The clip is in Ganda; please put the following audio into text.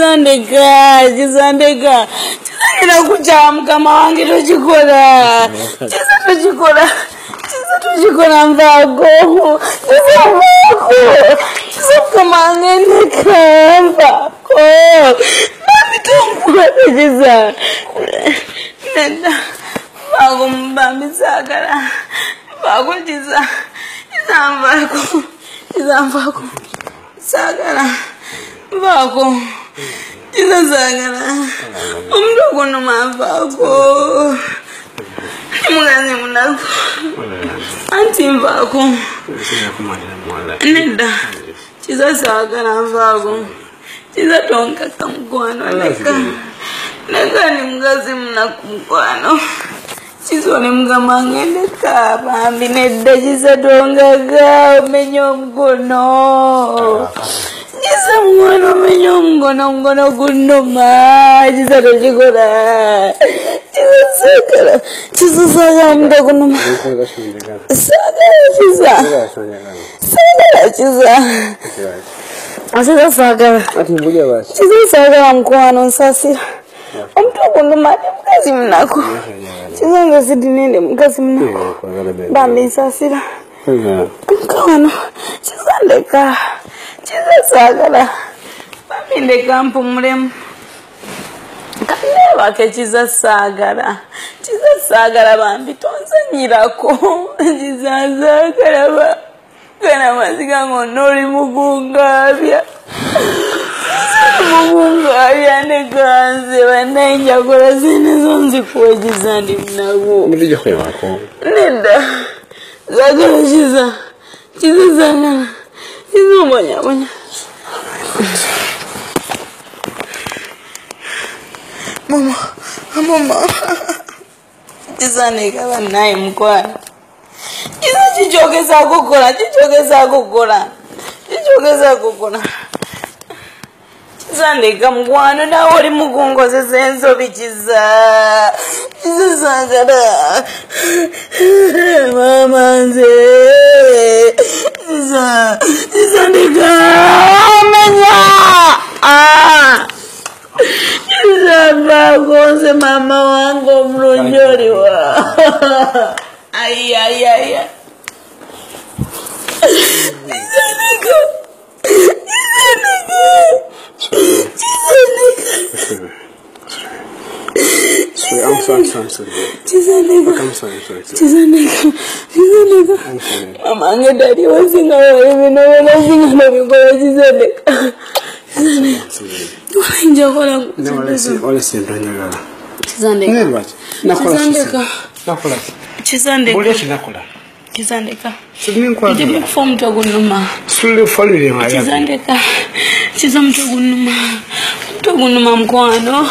Kizza ndeka. Kizza kucha mkama wange tochikola. Kizza tochikola mvago. Kizza kama ndeka mvago. Kizza. Nenda. Mvago mbambi sagala. Mvago Kizza. Kizza mvago. Sagala. Mvago. Kizza sagala. Umdogo no mavago. Mugazi munako. Anti mvago. Nenda. Kizza sagala mvago. Kizza tonka kamkwano leka. Neka ni mugazi munakumkwano. Kizza ni mugamangende kaba minedda Kizza tongaga menyo mgono. Kizza mwana menyo mgono gunoma. Kizza tochikola. Kizza sagala mdagunoma. Sagala Kizza sagala. Kizza sagala mkwano nsasira. Omtogunoma mukazi munako. Kizza ngasidinende mukazi munako. Bambi nsasira. Mkwano. Kizza ndeka. Kizza sagala. Bambi ndeka mpumulemu. Kaneba ke Kizza sagala. Kizza sagala bambi tonzanyirako. Kizza sagala. Kana maziga ngonori mugungabya. Mugungabya neganze banenja kola zine zonzi kuwagiza ndi mnago. Mubije kwewako. Nenda. Sagala Kizza. Kizza sagala. Kizza mwanya. Mama. Kizza ndeka banaye mkwano. Kizza chichokeza kukola. Kizza ndeka mkwano nawe oli mugongo zezenzo bikiza. Kizza sagala. Mama nze. Kizza ndeka menya. Kizza mbagonze mama wangu mlonjoliwa. Ay. Kizza ndeka. I'm sorry. Kizza ndeka. Mama nge daddy wasinga wewe no wasinga no kwa Kizza ndeka. Nja kola. Ole sindanyagala. Kizza ndeka. Nakola. Kizza ndeka. Bole nakola. Kizza ndeka. Ndi form to gunuma. Sule follow him. Kizza ndeka. Kizza mtu gunuma mkwano.